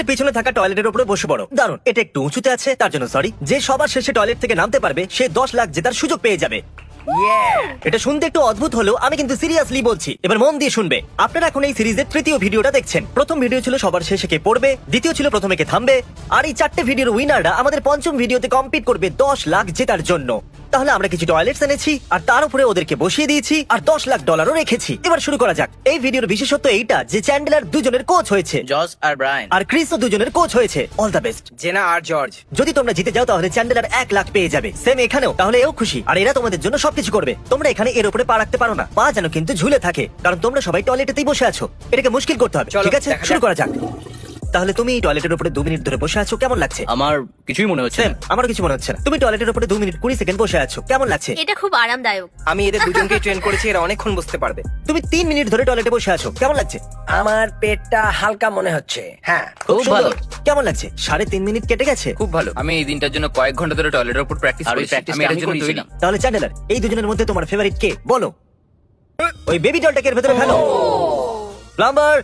ক্রিসের পিছনে থাকা টয়লেটের উপরে বসে পড়ো। দারুণ, এটা একটু উঁচুতে আছে, তার জন্য সরি। যে সবার শেষে টয়লেট থেকে নামতে পারবে সে 10 লাখ জেতার সুযোগ পেয়ে যাবে। এটা শুনতে একটু অদ্ভুত হলেও আমি কিন্তু সিরিয়াসলি বলছি। এবার মন দিয়ে শুনবে। আপনারা এখন এই সিরিজের তৃতীয় ভিডিওটা দেখছেন। প্রথম ভিডিও ছিল সবার শেষে কে পড়বে, দ্বিতীয় ছিল প্রথমে কে থামবে, আর এই 4টে ভিডিওর উইনাররা আমাদের পঞ্চম ভিডিওতে কম্পিট করবে 10 লাখ জেতার জন্য। তাহলে আমরা কিছু টয়লেটস এনেছি আর তার উপরে ওদেরকে বসিয়ে দিয়েছি আর 10 লাখ ডলারও রেখেছি। এবার শুরু করা যাক। এই ভিডিওর বিশেষত্ব এইটা যে চ্যান্ডেলার দুজনের কোচ হয়েছে, জস আর ব্রায়ান। আর ক্রিসও দুজনের কোচ হয়েছে। অল দ্য বেস্ট জেনা আর জর্জ। যদি তোমরা জিতে যাও তাহলে চ্যান্ডেলার 1 লাখ পেয়ে যাবে। সেম এখানেও, তাহলে এও খুশি। আর এরা তোমাদের জন্য সবকিছু করবে। তোমরা এখানে এর উপরে পা রাখতে পারো না, পা যেন কিন্তু ঝুলে থাকে, কারণ তোমরা সবাই টয়লেটেতেই বসে আছো। এটাকে মুশকিল করতে হবে। চলো, ঠিক আছে, দেখা শুরু যাক। করা যাক। তাহলে তুমি এই টয়লেটের উপরে 2 মিনিট ধরে বসে আছো, কেমন লাগছে? আমার কিছুই মনে হচ্ছে সেম, না। আমারও কিছু মনে হচ্ছে না। তুমি টয়লেটের উপরে 2 মিনিট 20 সেকেন্ড বসে আছো, কেমন লাগছে? এটা খুব আরামদায়ক। আমি এদের দুজনকে ট্রেন করেছি, এরা অনেকক্ষণ বসতে পারবে। তুমি 3 মিনিট ধরে টয়লেটে বসে আছো, কেমন লাগছে? আমার পেটটা হালকা মনে হচ্ছে। হ্যাঁ, খুব সুন্দর। ভালো। কেমন লাগছে? 3.5 মিনিট কেটে গেছে। খুব ভালো। আমি এই দিনটার জন্য কয়েক ঘন্টা ধরে টয়লেটের উপর প্র্যাকটিস আর ওই করেছি। প্র্যাকটিসটা আমি এটার আমি জন্য তৈরি। করিয়েছিলাম। তাহলে চ্যান্ডেলার, এই দুজনের মধ্যে তোমার ফেভারিট কে বলো? ওই বেবি ডলটাকে এর ভেতরে ফেলো। প্লাম্বার,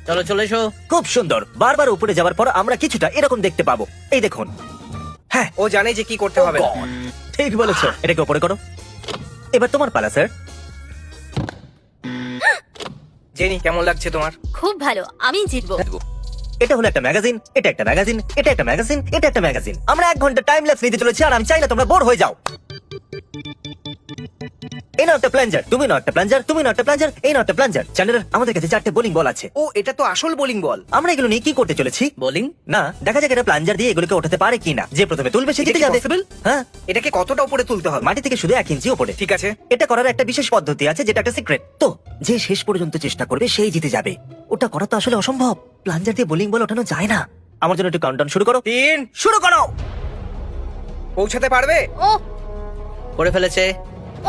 চলো চলে এসো। খুব সুন্দর। বারবার উপরে যাওয়ার পর আমরা কিছুটা এরকম দেখতে পাবো। এই দেখুন। হ্যাঁ, ও জানে যে কি করতে হবে। ঠিক বলেছো। এটাকে উপরে করো। এবার তোমার পালা, স্যার। জেনি, কেমন লাগছে তোমার? খুব ভালো, আমি জিতবো। এটা হলো একটা ম্যাগাজিন, এটা একটা ম্যাগাজিন, এটা একটা ম্যাগাজিন, এটা একটা ম্যাগাজিন। আমরা 1 ঘন্টা টাইম ল্যাপস নিতে চলেছি আর আমি চাই না তোমরা বোর হয়ে যাও। এই নাও একটা প্লাঞ্জার, তুমি নাও একটা প্লাঞ্জার, তুমি নাও একটা প্লাঞ্জার, এই নাও একটা প্লাঞ্জার। চ্যান্ডেলার, আমাদের কাছে 4টে বোলিং বল আছে। ও, এটা তো আসল বোলিং বল। আমরা এগুলো নিয়ে কি করতে চলেছি? বোলিং। না, দেখা যাক এটা প্লাঞ্জার দিয়ে এগুলোকে ওঠাতে পারে কিনা। যে প্রথমে তুলবে সে এটা জিতে কি যাবে। possible? হ্যাঁ, এটাকে কতটা উপরে তুলতে হবে? মাটি থেকে শুধু 1 ইঞ্চি উপরে। ঠিক আছে। এটা করার একটা বিশেষ পদ্ধতি আছে, যেটা একটা সিক্রেট। তো যে শেষ পর্যন্ত চেষ্টা করবে সেই জিতে যাবে। ওটা করা তো আসলে অসম্ভব। প্লাঞ্জার দিয়ে বোলিং বল ওঠানো যায় না। আমার জন্য একটু কাউন্টডাউন শুরু করো। 3, শুরু করো। পৌঁছাতে পারবে? ও করে ফেলেছে।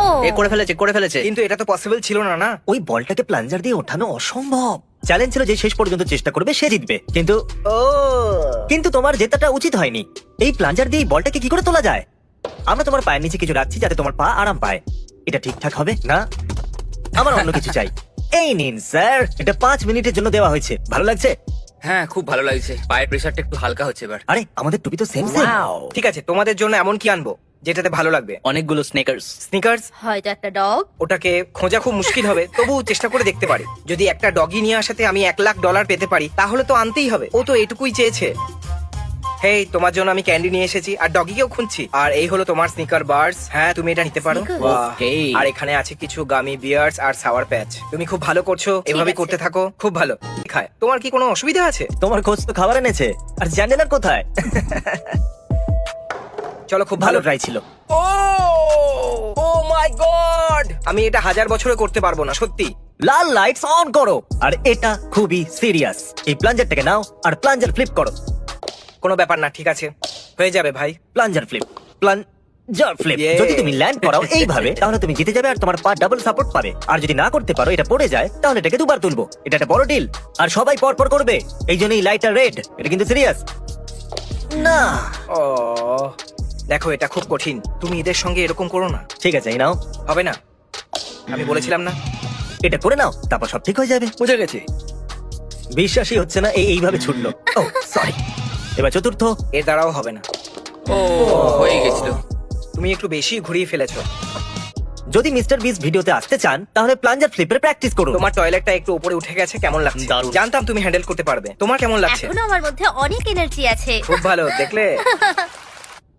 ও এ করে ফেলেছে, করে ফেলেছে। কিন্তু এটা তো পসিবল ছিল না। না, ওই বলটাকে প্লাঞ্জার দিয়ে ওঠানো অসম্ভব। চ্যালেঞ্জ ছিল যে শেষ পর্যন্ত চেষ্টা করবে সে জিতবে। কিন্তু কিন্তু তোমার জেতাটা উচিত হয়নি। এই প্লাঞ্জার দিয়ে এই বলটাকে কি করে তোলা যায়? আমরা তোমার পায়ের নিচে কিছু রাখছি যাতে তোমার পা আরাম পায়। এটা ঠিকঠাক হবে না? আমার অন্য কিছু চাই। এই নিন স্যার, এটা 5 মিনিটের জন্য দেওয়া হয়েছে। ভালো লাগছে? হ্যাঁ, খুব ভালো লাগছে। পায়ের প্রেসারটা একটু হালকা হচ্ছে এবার। আরে আমাদের টুপি তো সেম। ঠিক আছে, তোমাদের জন্য এমন কি আনবো যেটাতে ভালো লাগবে? অনেকগুলো স্নেকার্স। স্নিকার্স। হয়তো একটা ডগ। ওটাকে খোঁজা খুব মুশকিল হবে, তবু চেষ্টা করে দেখতে পারি। যদি একটা ডগি নিয়ে আসাতে আমি 1 লাখ ডলার পেতে পারি তাহলে তো আনতেই হবে। ও তো এটুকুই চেয়েছে। হেই, তোমার জন্য আমি ক্যান্ডি নিয়ে এসেছি আর ডগিকেও খুঁজছি। আর এই হলো তোমার স্নিকার বার্স। হ্যাঁ, তুমি এটা নিতে পারো। Snickers? বাহ। Okay. আর এখানে আছে কিছু গামি বিয়ার্স আর সাওয়ার প্যাচ। তুমি খুব ভালো করছো, এভাবেই আছে। করতে থাকো। খুব ভালো। খায়, তোমার কি কোনো অসুবিধা আছে? তোমার খোঁজ তো খাবার এনেছে। আর চ্যান্ডেলার কোথায়? চলো, খুব ভালো ভালো। ট্রাই ছিল। ও ও মাই গড, আমি এটা 1000 বছরে করতে পারবো না, সত্যি। লাল লাইটস অন করো। আর এটা খুবই সিরিয়াস। এই প্লাঞ্জারটাকে নাও আর প্লাঞ্জার ফ্লিপ করো। কোনো ব্যাপার না, ঠিক আছে, হয়ে যাবে ভাই। Plunger flip, plunger flip. Yay! যদি তুমি ল্যান্ড করাও এইভাবে তাহলে তুমি জিতে যাবে আর তোমার পা ডাবল সাপোর্ট পাবে। আর যদি না করতে পারো, এটা পড়ে যায়, তাহলে এটাকে 2বার তুলবো। এটা একটা বড় ডিল আর সবাই পরপর করবে। এই জন্যই লাইটটা রেড। এটা কিন্তু সিরিয়াস না। ও দেখো, এটা খুব কঠিন। তুমি এদের সঙ্গে এরকম করো না। ঠিক আছে, এই নাও। হবে না, আমি বলেছিলাম না। এটা করে নাও, তারপর সব ঠিক হয়ে যাবে। বুঝে গেছি। বিশ্বাসই হচ্ছে না এইভাবে ছুটলো। ও সরি। এবার চতুর্থ। এর দ্বারাও হবে না। ও, হয়ে গেছিল। তুমি একটু বেশি ঘুরিয়ে ফেলেছো। যদি মিস্টার বিস ভিডিওতে আসতে চান তাহলে প্লাঞ্জার ফ্লিপের প্র্যাকটিস করুন। তোমার টয়লেটটা একটু উপরে উঠে গেছে, কেমন লাগছে? দারুণ। জানতাম তুমি হ্যান্ডেল করতে পারবে। তোমার কেমন লাগছে? এখনো আমার মধ্যে অনেক এনার্জি আছে। খুব ভালো, দেখলে?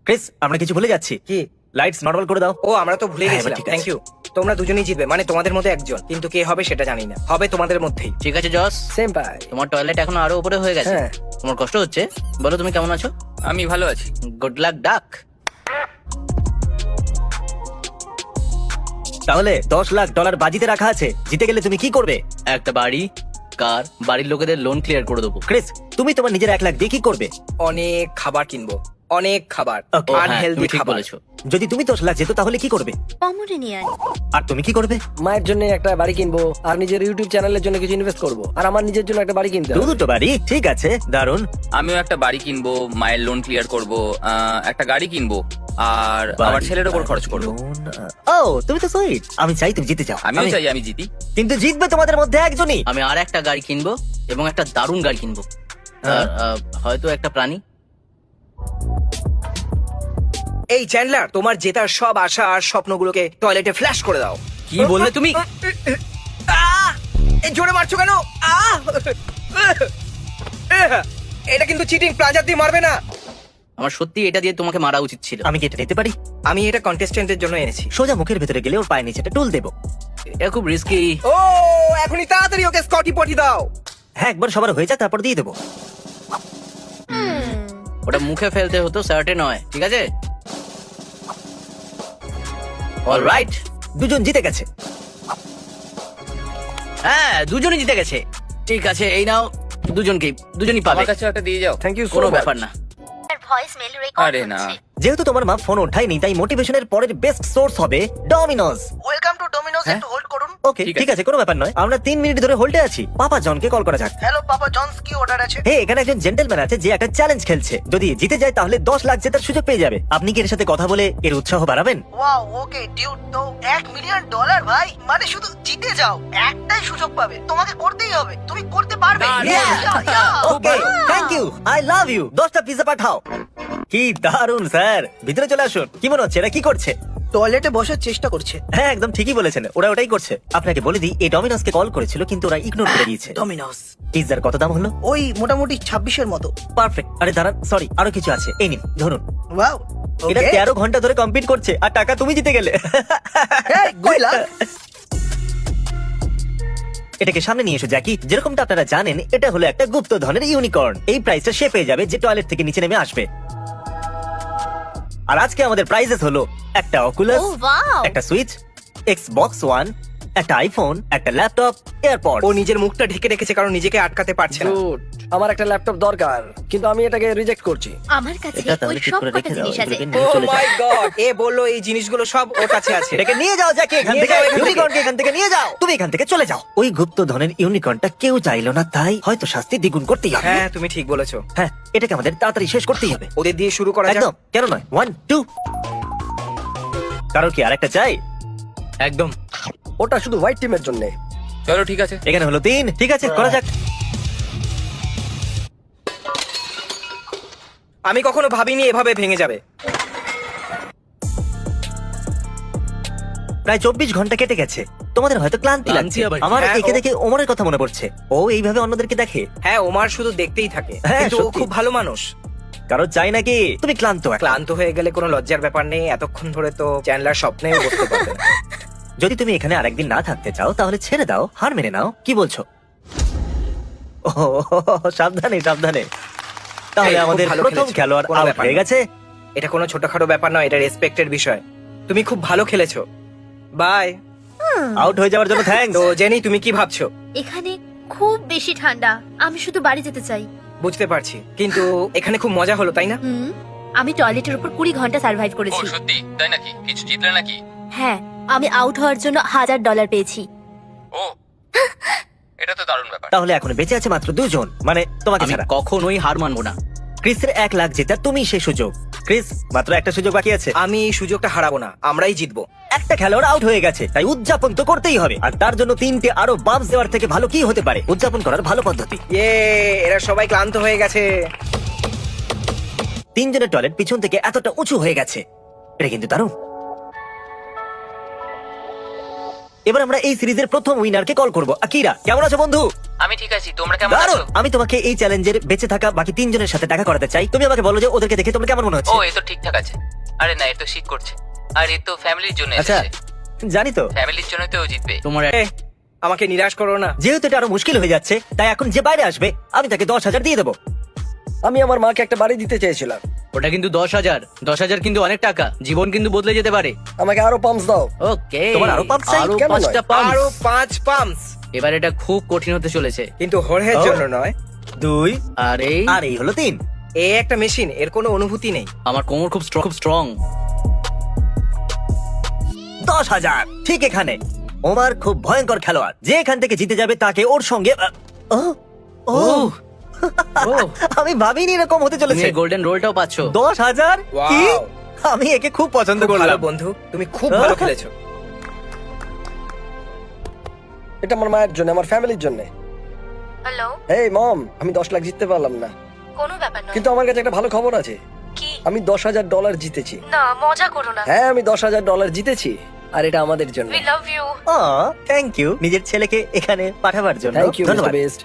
ক্রিস, আমরা কিছু ভুলে যাচ্ছি। কি? লাইটস নরমাল করে দাও। ও, আমরা তো ভুলে হ্যাঁ, গেছিলাম। ঠিক আছে। Thank you. তোমরা দুজনেই জিতবে, মানে তোমাদের মধ্যে একজন। কিন্তু কে হবে সেটা জানি না। হবে তোমাদের মধ্যেই। ঠিক আছে জস, সেম পাই। তোমার টয়লেট এখনো আরো উপরে হয়ে গেছে। হ্যাঁ। তোমার কষ্ট হচ্ছে? বলো তুমি কেমন আছো? আমি ভালো আছি। গুড লাক ডাক। তাহলে 10 লাখ ডলার বাজিতে রাখা আছে। জিতে গেলে তুমি কি করবে? একটা বাড়ি, কার, বাড়ির লোকেদের লোন ক্লিয়ার করে দেবো। ক্রিস, তুমি তোমার নিজের 1 লাখ দিয়ে কি করবে? অনেক খাবার কিনবো, অনেক খাবার, Okay. হ্যাঁ, আনহেলদি তুমি ঠিক খাবার। বলেছো। যদি তুমি 10 লাখ যেত তাহলে কি করবে? পমোরেনিয়ান। আর তুমি কি করবে? মায়ের জন্য একটা বাড়ি কিনবো আর নিজের ইউটিউব চ্যানেলের জন্য কিছু ইনভেস্ট করবো আর আমার নিজের জন্য একটা বাড়ি কিনতে হবে। দুটো বাড়ি, ঠিক আছে, দারুন। আমিও একটা বাড়ি কিনবো, মায়ের লোন ক্লিয়ার করব, একটা গাড়ি কিনবো, আর আমার ছেলের ওপর খরচ করবো। ও, তুমি তো সুইট। আমি চাই তুমি জিতে যাও। আমিও চাই আমি জিতি। কিন্তু জিতবে তোমাদের মধ্যে একজনই। আমি আর একটা গাড়ি কিনবো এবং একটা দারুণ গাড়ি কিনবো। হয়তো একটা প্রাণী। এই চ্যান্ডলার, তোমার জেতার সব আশা আর স্বপ্নগুলোকে টয়লেটে ফ্ল্যাশ করে দাও। কি বললে তুমি? আহ! এই জোরে মারছো কেন? এটা কিন্তু চিটিং, প্লাজার দিয়ে মারবে না। আমার সত্যি এটা দিয়ে তোমাকে মারা উচিত ছিল। আমি কি এটা নিতে পারি? আমি এটা কন্টেস্টেন্টের জন্য এনেছি। সোজা মুখের ভেতরে গেলে ওর পায়ের নিচে একটা টুল দেবো। এটা খুব রিস্কি। ও, এখনই তাড়াতাড়ি ওকে স্কটি পটি দাও। হ্যাঁ, একবার সবার হয়ে যাক তারপর দিয়ে দেবো। ওটা মুখে ফেলতে হতো, শার্টে নয়, ঠিক আছে? অলরাইট। দুজন জিতে গেছে। হ্যাঁ, দুজনই জিতে গেছে। ঠিক আছে, এই নাও, দুজনই পাবে। আমার কাছে একটা দিয়ে যাও। থ্যাংক ইউ, কোনো ব্যাপার না। ভয়েস মেল রেকর্ড আরে না। হচ্ছে। যেহেতু তোমার মা ফোন ওঠায়নি, তাই মোটিভেশনের পরের বেস্ট সোর্স হবে ডমিনোজ। ওয়েলকাম টু ডমিনোজ, একটু হোল্ড করুন। ওকে, ঠিক আছে, কোনো ব্যাপার নয়। আমরা 3 মিনিট ধরে হোল্ডে আছি। পাপা জনকে কল করা যাক। হ্যালো পাপা জনস, কি অর্ডার আছে? হে, এখানে একজন জেন্টলম্যান আছে যে একটা চ্যালেঞ্জ খেলছে। যদি জিতে যায় তাহলে 10 লাখ জেতার সুযোগ পেয়ে যাবে। আপনি কি এর সাথে কথা বলে এর উৎসাহ বাড়াবেন? ওয়াও, ওকে ডিউড, তো $1 মিলিয়ন ভাই, মানে শুধু জিতে যাও, একটাই সুযোগ পাবে, তোমাকে করতেই হবে, তুমি করতে পারবে। Okay, thank you, I love you. 10টা পিজ্জা পাঠাও। কি দারুণ স্যার, ভিতরে চলে আসুন। কি মনে হচ্ছে এরা কি করছে? টয়লেটে বসার চেষ্টা করছে। হ্যাঁ, একদম ঠিকই বলেছেন, ওরা ওটাই করছে। আপনাকে বলে দিই, এই ডমিনোসকে কল করেছিল কিন্তু ওরা ইগনোর করে দিয়েছে। ডমিনোস পিজ্জার কত দাম হলো? ওই মোটামুটি 26-এর মতো। পারফেক্ট। আরে দাঁড়ান, সরি, আরো কিছু আছে, এই নিন ধরুন। ওয়াও, এটা ওকে 13 ঘন্টা ধরে কমপ্লিট করছে আর টাকা তুমি জিতে গেলে। Good luck. এটাকে সামনে নিয়ে এসো জ্যাকি। যেরকমটা আপনারা জানেন, এটা হলো একটা গুপ্ত ধনের ইউনিকর্ন। এই প্রাইসটা সে পেয়ে যাবে যে টয়লেট থেকে নিচে নেমে আসবে। আর আজকে আমাদের প্রাইজেস হলো একটা অকুলাস, ও ওয়াও, একটা সুইচ, এক্সবক্স ওয়ান, একটা আইফোন, একটা ল্যাপটপ, এয়ারপড। ও নিজের মুখটা ঢেকে রেখেছে কারণ নিজেকে আটকাতে পারছে না। Dude, আমার একটা ল্যাপটপ দরকার, কিন্তু আমি এটাকে রিজেক্ট করছি। আমার কাছে এটা ওই তাহলে ঠিক সব করে কটা রেখে দাও, জিনিস আছে। এগুলোকে ও নিয়ে চলে যাও। মাই গড, এ বললো এই জিনিসগুলো সব ওর কাছে আছে। এটাকে নিয়ে যাও জ্যাকি, এখান নিয়ে থেকে যাও এখান থেকে। ইউনিকর্নকে এখান থেকে নিয়ে যাও। তুমি এখান থেকে চলে যাও। ওই গুপ্ত ধনের ইউনিকর্নটা কেউ চাইলো না, তাই হয়তো শাস্তি দ্বিগুণ করতেই হবে। হ্যাঁ, তুমি ঠিক বলেছো। হ্যাঁ, এটাকে আমাদের তাড়াতাড়ি শেষ করতেই হবে। ওদের দিয়ে শুরু করা যাক। একদম, কেন নয়? 1 2। কারো কি আরেকটা চাই? একদম। ওটা শুধু হোয়াইট টিমের জন্য। চলো ঠিক আছে। এখানে হলো 3। ঠিক আছে, করা যাক। আমি কখনো ভাবিনি এভাবে ভেঙে যাবে। প্রায় 24 ঘন্টা কেটে গেছে। তোমাদের হয়তো ক্লান্তি ক্লান্তি লাগছে। আবার কি? আমার হ্যাঁ, একে ও- দেখে ওমরের কথা মনে পড়ছে। ও এইভাবে অন্যদেরকে দেখে। হ্যাঁ, ওমার শুধু দেখতেই থাকে, হ্যাঁ, কিন্তু ও সত্যি। খুব ভালো মানুষ। কারো চাই নাকি? তুমি ক্লান্ত এখন। ক্লান্ত হয়ে গেলে কোনো লজ্জার ব্যাপার নেই, এতক্ষণ ধরে তো চ্যান্ডলার স্বপ্নেও বসতে পারবে না। যদি তুমি এখানে আরেকদিন না থাকতে চাও তাহলে ছেড়ে দাও, হার মেনে নাও। কি বলছো? ও, সাবধানে সাবধানে। তাহলে এই, খুব আমাদের ভালো প্রথম খেলেছো। খেলোয়াড় কোনো আউট ব্যাপার হয়ে না। গেছে। এটা কোনো ছোটখাটো ব্যাপার নয়, এটা রেসপেক্টের বিষয়। তুমি খুব ভালো খেলেছো, বাই। আউট হয়ে যাওয়ার জন্য থ্যাঙ্কস। তো জেনি, তুমি কি ভাবছো? এখানে খুব বেশি ঠান্ডা, আমি শুধু বাড়ি যেতে চাই। বুঝতে পারছি, কিন্তু এখানে খুব মজা হলো, তাই না? হুম, আমি টয়লেটের উপর 20 ঘন্টা সার্ভাইভ ও করেছি। সত্যি তাই নাকি? কিছু জিতলে নাকি? হ্যাঁ, আমি আউট হওয়ার জন্য $1000 পেয়েছি। ও, এটা তো দারুণ ব্যাপার। তাহলে এখন বেঁচে আছে মাত্র 2 জন, মানে তোমাকে আমি ছাড়া। কখনোই হার মানবো না। ক্রিসের 1 লাখ জেতার তুমি সেই সুযোগ। ক্রিস, মাত্র একটা সুযোগ বাকি আছে। আমি এই সুযোগটা হারাবো না, আমরাই জিতবো। একটা খেলোয়াড় আউট হয়ে গেছে, তাই উদযাপন তো করতেই হবে। আর তার জন্য 3টে আরো বাম্পস দেওয়ার থেকে ভালো কি হতে পারে? উদযাপন করার ভালো পদ্ধতি। ইয়ে, এরা সবাই ক্লান্ত হয়ে গেছে। 3 জনের টয়লেট পিছন থেকে এতটা উঁচু হয়ে গেছে, এটা কিন্তু দারুণ। এবার আমরা এই সিরিজের প্রথম উইনারকে কল করব। আকিরা, কেমন আছো বন্ধু? আমি ঠিক আছি, তোমরা কেমন দারুণ। আছো? আমি তোমাকে এই চ্যালেঞ্জের বেঁচে থাকা বাকি 3 জনের সাথে দেখা করাতে চাই। তুমি আমাকে বলো যে ওদেরকে দেখে তোমার কেমন মনে হচ্ছে? ও, এ তো ঠিকঠাক আছে। আরে না, এ তো শীত করছে, আর এ তো ফ্যামিলির জন্য আচ্ছা, এসেছে। জানি তো। ফ্যামিলির জন্য তো ও জিতবে। তোমার এ, আমাকে নিরাশ করো না। যেহেতু এটা আরো মুশকিল হয়ে যাচ্ছে, তাই এখন যে বাইরে আসবে আমি তাকে 10,000 দিয়ে দেবো। আমি আমার মাকে একটা বাড়ি দিতে চেয়েছিলাম। ওটা কিন্তু 10,000। 10,000 কিন্তু অনেক টাকা, জীবন কিন্তু বদলে যেতে পারে। আমাকে আরো পাম্পস দাও। ওকে, তোমার আরো pump চাই? আরো কেন 5টা নয়? পাম্প। আরো 5 পাম্পস, এবার এটা খুব কঠিন হতে চলেছে। কিন্তু হরহের ও। জন্য নয়। 2 আর এই আর এই হলো 3। এ একটা মেশিন, এর কোনো অনুভূতি নেই। আমার কোমর খুব স্ট্রং। 10,000 ঠিক এখানে। ওমার খুব ভয়ঙ্কর খেলোয়াড়, যে এখান থেকে জিতে যাবে তাকে ওর সঙ্গে ও ও ও, আমি ভাবিনি এরকম হতে তুমি চলেছে। গোল্ডেন রোলটাও পাচ্ছ। 10,000 কি? Wow! আমি একে খুব পছন্দ খুব ভালো করলাম। বন্ধু, তুমি খুব ভালো খেলেছো। এটা আমার মায়ের জন্য, আমার ফ্যামিলির জন্য। হ্যালো, এই মম, আমি 10 লাখ জিততে পারলাম না, কোনো ব্যাপার নয়। কিন্তু আমার কাছে একটা ভালো খবর আছে। কি? আমি $10,000 জিতেছি। না, মজা করো না। হ্যাঁ, আমি $10,000 জিতেছি, আর এটা আমাদের জন্য। We love you. Thank you নিজের ছেলেকে এখানে পাঠাবার জন্য। থ্যাংক ইউ ধন্যবাদ। Mister Best,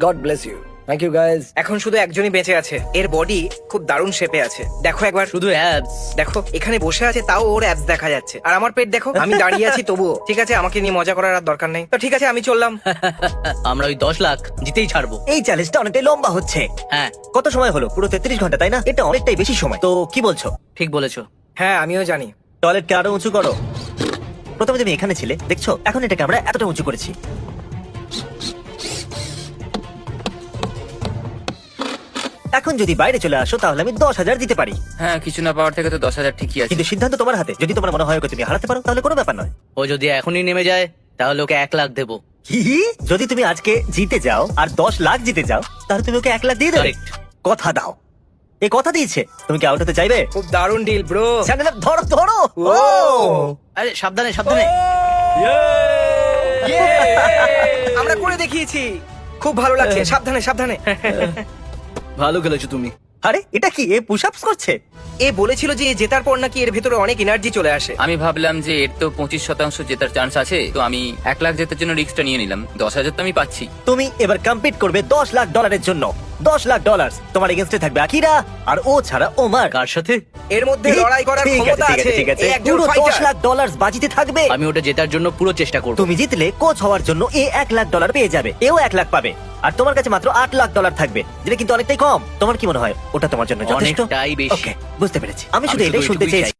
god bless you. Thank you guys. এখন শুধু একজনই বেঁচে আছে, এর বডি খুব দারুণ শেপে আছে। দেখো একবার, শুধু অ্যাবস। দেখো এখানে বসে আছে, তাও ওর অ্যাবস দেখা যাচ্ছে। আর আমার পেট দেখো, আমি দাঁড়িয়ে আছি তবুও। ঠিক আছে, আমাকে নিয়ে মজা করার আর দরকার নেই। তো ঠিক আছে, আমি চললাম। আমরা ওই 10 লাখ জিতেই ছাড়বো। এই চ্যালেঞ্জটা অনেকটাই লম্বা হচ্ছে। হ্যাঁ, কত সময় হলো? পুরো 33 ঘন্টা, তাই না? এটা অনেকটাই বেশি সময়। তো কি বলছো? ঠিক বলেছো। হ্যাঁ, আমিও জানি। টয়লেটকে আরো উঁচু করো। প্রথমে তুমি এখানে ছিলে, দেখছো? এখন এটাকে আমরা এতটা উঁচু করেছি। এখন যদি বাইরে চলে আসো তাহলে আমি 10,000 দিতে পারি, হ্যাঁ, কিছু না পাওয়ার থেকে তো 10,000 ঠিকই আছে। কিন্তু সিদ্ধান্ত তোমার হাতে। যদি তোমার মনে হয় ওকে তুমি হারাতে পারো তাহলে কোনো ব্যাপার নয়। ও যদি এখনই নেমে যায় তাহলে ওকে 1 লাখ দেবো। কি? যদি তুমি আজকে জিতে যাও আর 10 লাখ জিতে যাও তাহলে তুমি ওকে 1 লাখ দিয়ে দেবে? Correct. কথা দাও। এই কথা দিয়েছে। তুমি কি আউট হতে চাইবে? খুব দারুণ ডিল ব্রো। চ্যানেল ধরো ধরো। ও আরে সাবধানে সাবধানে। আমরা করে দেখিয়েছি, খুব ভালো লাগছে। সাবধানে সাবধানে। ভালো খেলেছো তুমি। আরে এটা কি? এ পুশ আপস করছে? এ বলেছিল যে জেতার পর নাকি এর ভেতরে অনেক এনার্জি চলে আসে। আমি ভাবলাম যে এর তো 25% জেতার চান্স আছে, তো আমি 1 লাখ জেতার জন্য রিস্কটা নিয়ে নিলাম। 10,000 তো আমি পাচ্ছি। তুমি এবার কম্পিট করবে $10 লাখ জন্য। $10 লাখ। তোমার এগেইনস্টে থাকবে আকিরা, আর ও ছাড়া ওমার। কার সাথে? এর মধ্যে লড়াই করার ঠিক ক্ষমতা ঠিক আছে। ঠিক আছে। এ একজন পুরো $10 fighter। লাখ বাজিতে থাকবে। আমি ওটা জেতার জন্য পুরো চেষ্টা করবো। তুমি জিতলে কোচ হওয়ার জন্য এ $1 লাখ পেয়ে যাবে, এও $1 লাখ পাবে। আর তোমার কাছে মাত্র $8 লাখ থাকবে, যেটা কিন্তু অনেকটাই কম। তোমার কি মনে হয় ওটা তোমার জন্য যথেষ্ট? অনেকটাই বেশি। ওকে, বুঝতে পেরেছি। আমি শুধু আমি শুধু এটাই শুনতে এটুকুই চেয়েছি।